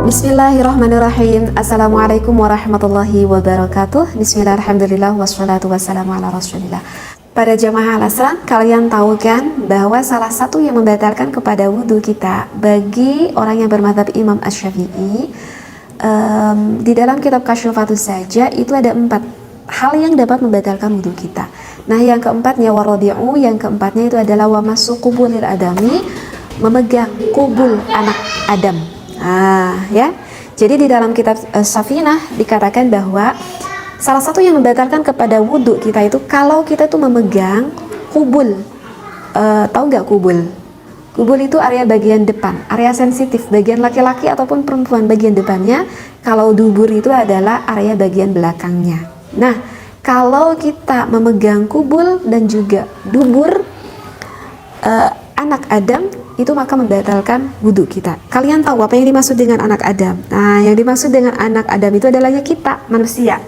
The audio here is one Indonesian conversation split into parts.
Bismillahirrahmanirrahim. Assalamualaikum warahmatullahi wabarakatuh. Bismillahirrahmanirrahim. Wassalatu wassalamu ala rasulillah. Pada jamaah al-asran, kalian tahu kan bahwa salah satu yang membatalkan kepada wudhu kita bagi orang yang bermadzhab Imam Asy-Syafi'i, di dalam kitab Kasyufatus saja itu ada 4 hal yang dapat membatalkan wudhu kita. Nah, yang keempatnya waradi'u, yang keempatnya itu adalah wa masu qubulil adami, memegang kubul anak Adam. Ya. Jadi di dalam kitab Safinah dikatakan bahwa salah satu yang membatalkan kepada wudhu kita itu kalau kita itu memegang kubul. Tahu nggak kubul? Kubul itu area bagian depan, area sensitif, bagian laki-laki ataupun perempuan bagian depannya. Kalau dubur itu adalah area bagian belakangnya. Nah, kalau kita memegang kubul dan juga dubur anak Adam, itu maka membatalkan wudhu kita. Kalian tahu apa yang dimaksud dengan anak Adam? Nah, yang dimaksud dengan anak Adam itu adalah kita, manusia.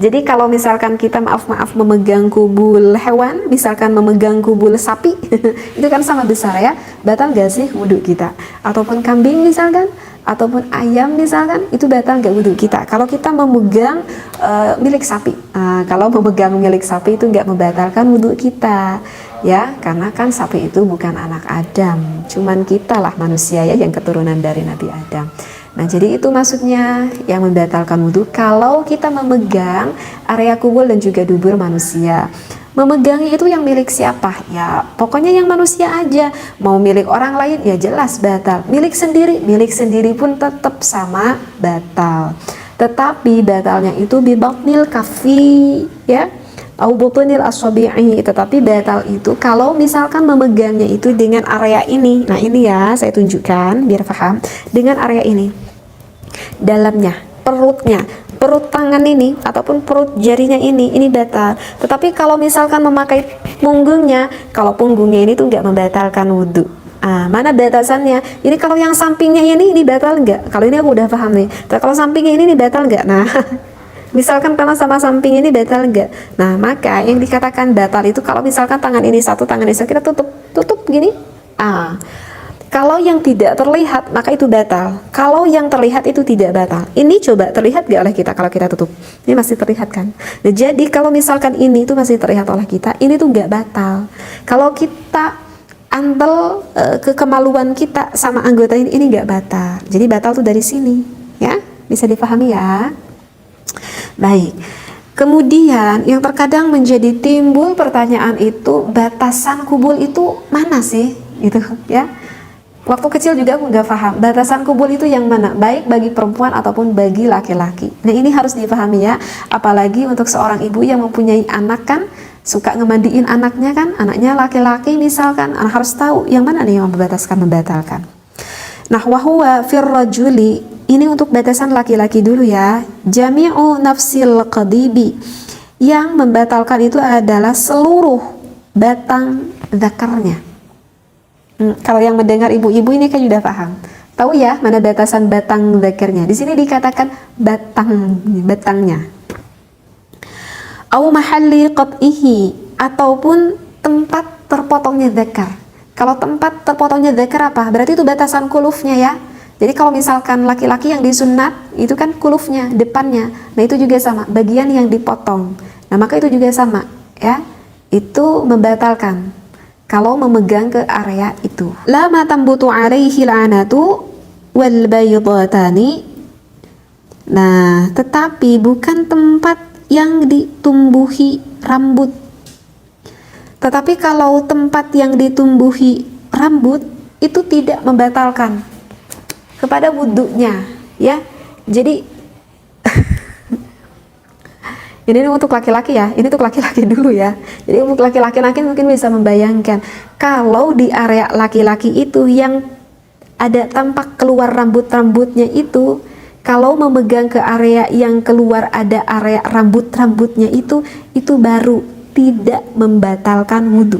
Jadi kalau misalkan kita maaf memegang kubul hewan, misalkan memegang kubul sapi, itu kan sama besar ya, batal gak sih wudhu kita? Ataupun kambing misalkan, ataupun ayam misalkan, itu batal gak wudhu kita? Kalau kita memegang milik sapi, kalau memegang milik sapi itu gak membatalkan wudhu kita. Ya, karena kan sapi itu bukan anak Adam, cuman kita lah manusia ya yang keturunan dari Nabi Adam. Nah, jadi itu maksudnya yang membatalkan wudhu kalau kita memegang area kubul dan juga dubur manusia. Memegangnya itu yang milik siapa? Ya, pokoknya yang manusia aja. Mau milik orang lain ya jelas batal. Milik sendiri pun tetap sama batal. Tetapi batalnya itu bibatnil kafi, ya. Au butunil asabi'i, tetapi batal itu kalau misalkan memegangnya itu dengan area ini. Nah, ini ya saya tunjukkan biar paham. Dengan area ini, dalamnya, perut tangan ini ataupun perut jarinya ini batal. Tetapi kalau misalkan memakai punggungnya, kalau punggungnya ini tuh nggak membatalkan wudhu. Mana batasannya? Ini kalau yang sampingnya ini batal nggak? Kalau ini aku udah paham nih. Tapi kalau sampingnya ini batal nggak? Nah, misalkan karena sama samping ini batal enggak? Nah, maka yang dikatakan batal itu kalau misalkan tangan ini satu, tangan ini satu, kita tutup gini. Kalau yang tidak terlihat maka itu batal. Kalau yang terlihat itu tidak batal. Ini coba terlihat gak oleh kita kalau kita tutup? Ini masih terlihat kan? Nah, jadi kalau misalkan ini itu masih terlihat oleh kita, ini tuh gak batal. Kalau kita andal ke kemaluan kita sama anggota ini gak batal. Jadi batal tuh dari sini, ya? Bisa dipahami ya? Baik, kemudian yang terkadang menjadi timbul pertanyaan itu, batasan kubul itu mana sih? Gitu ya. Waktu kecil juga aku nggak paham batasan kubul itu yang mana, baik bagi perempuan ataupun bagi laki-laki. Nah, ini harus dipahami ya, apalagi untuk seorang ibu yang mempunyai anak kan, suka ngemandiin anaknya kan, anaknya laki-laki misalkan, anak harus tahu yang mana nih yang membatalkan. Nah, wahuwa firrajuli, ini untuk batasan laki-laki dulu ya. Jami'u nafsil qadibi, yang membatalkan itu adalah seluruh batang zakarnya. Kalau yang mendengar ibu-ibu ini kan sudah paham. Tahu ya mana batasan batang zakarnya. Di sini dikatakan batangnya. Au mahalli qat'ihi, ataupun tempat terpotongnya zakar. Kalau tempat terpotongnya zakar apa? Berarti itu batasan kulufnya ya. Jadi kalau misalkan laki-laki yang disunat itu kan kulufnya, depannya. Nah, itu juga sama, bagian yang dipotong. Nah, maka itu juga sama ya. Itu membatalkan kalau memegang ke area itu. La ma tambutu alaihi al'anatu wal baydatani. Nah, tetapi bukan tempat yang ditumbuhi rambut. Tetapi kalau tempat yang ditumbuhi rambut itu tidak membatalkan kepada wudhunya ya. Jadi ini untuk laki-laki ya, ini untuk laki-laki dulu ya. Jadi untuk laki-laki mungkin bisa membayangkan kalau di area laki-laki itu yang ada tampak keluar rambut-rambutnya itu, kalau memegang ke area yang keluar ada area rambut-rambutnya itu baru tidak membatalkan wudhu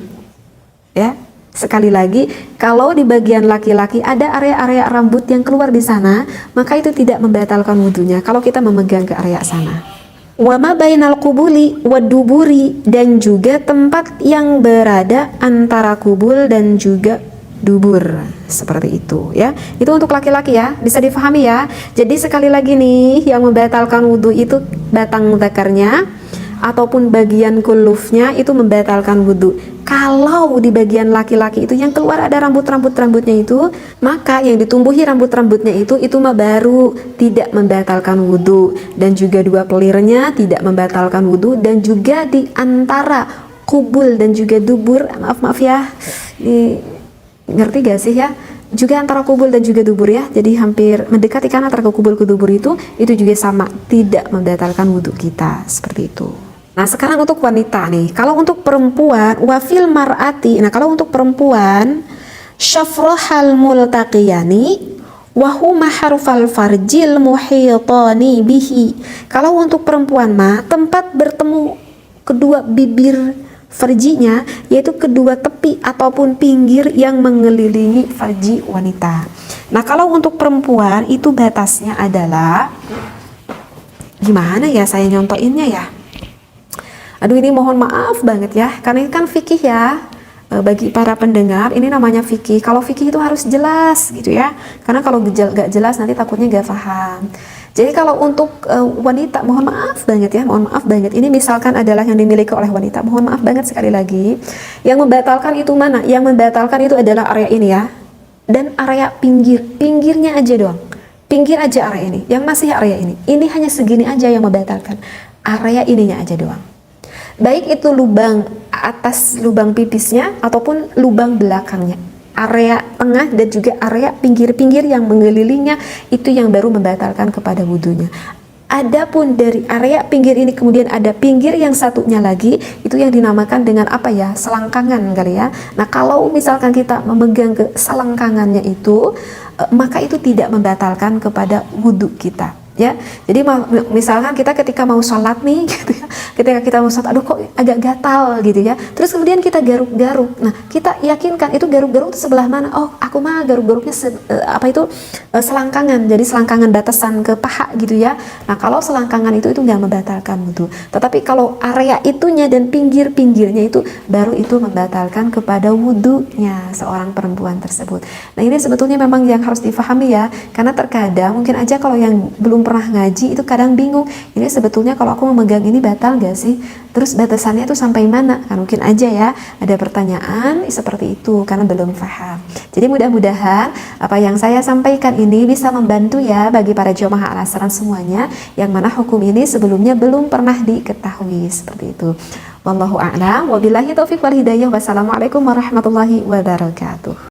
ya. Sekali lagi, kalau di bagian laki-laki ada area-area rambut yang keluar di sana, maka itu tidak membatalkan wudhunya kalau kita memegang ke area sana. Wa ma bainal qubuli wad duburi, dan juga tempat yang berada antara kubul dan juga dubur, seperti itu ya. Itu untuk laki-laki ya, bisa difahami ya. Jadi sekali lagi nih, yang membatalkan wudhu itu batang zakarnya ataupun bagian kulufnya itu membatalkan wudhu. Kalau di bagian laki-laki itu yang keluar ada rambutnya itu, maka yang ditumbuhi rambutnya itu mah baru tidak membatalkan wudhu, dan juga dua kelirnya tidak membatalkan wudhu, dan juga di antara kubul dan juga dubur, maaf ya, ngerti gak sih ya? Juga antara kubul dan juga dubur ya, jadi hampir mendekati kan antara kubul ke dubur itu juga sama, tidak membatalkan wudhu kita, seperti itu. Nah sekarang untuk wanita nih, kalau untuk perempuan wafil mar'ati, nah kalau untuk perempuan syafrohal multaqiyani wahuma harfal farjil muhitani bihi. Kalau untuk perempuan mah tempat bertemu kedua bibir farjinya, yaitu kedua tepi ataupun pinggir yang mengelilingi farji wanita. Nah kalau untuk perempuan itu batasnya adalah, gimana ya saya nyontoinnya ya, aduh ini mohon maaf banget ya, karena ini kan fikih ya, bagi para pendengar ini namanya fikih. Kalau fikih itu harus jelas gitu ya, karena kalau gak jelas nanti takutnya gak paham. Jadi kalau untuk wanita, mohon maaf banget ya, mohon maaf banget, ini misalkan adalah yang dimiliki oleh wanita, mohon maaf banget sekali lagi, yang membatalkan itu mana? Yang membatalkan itu adalah area ini ya, dan area pinggirnya aja doang, pinggir aja area ini, yang masih area ini hanya segini aja yang membatalkan, area ininya aja doang. Baik itu lubang atas lubang pipisnya ataupun lubang belakangnya, area tengah dan juga area pinggir-pinggir yang mengelilinginya itu yang baru membatalkan kepada wudhunya. Adapun dari area pinggir ini kemudian ada pinggir yang satunya lagi, itu yang dinamakan dengan apa ya, selangkangan kali ya. Nah kalau misalkan kita memegang ke selangkangannya itu, maka itu tidak membatalkan kepada wudhu kita ya. Jadi misalkan kita ketika mau sholat nih gitu ya, ketika kita mau sholat, aduh kok agak gatal gitu ya, terus kemudian kita garuk-garuk, nah kita yakinkan itu garuk-garuk itu sebelah mana, oh aku mah garuk-garuknya selangkangan, jadi selangkangan batasan ke paha gitu ya. Nah kalau selangkangan itu nggak membatalkan wudhu, tetapi kalau area itunya dan pinggir-pinggirnya itu baru itu membatalkan kepada wudhunya seorang perempuan tersebut. Nah ini sebetulnya memang yang harus difahami ya, karena terkadang mungkin aja kalau yang belum pernah ngaji itu kadang bingung, ini sebetulnya kalau aku memegang ini batal gak sih, terus batasannya itu sampai mana, kan mungkin aja ya ada pertanyaan seperti itu karena belum paham. Jadi mudah-mudahan apa yang saya sampaikan ini bisa membantu ya bagi para jamaah al-asran semuanya, yang mana hukum ini sebelumnya belum pernah diketahui, seperti itu. Wallahu a'lam, wabillahi taufiq wal hidayah, wassalamualaikum warahmatullahi wabarakatuh.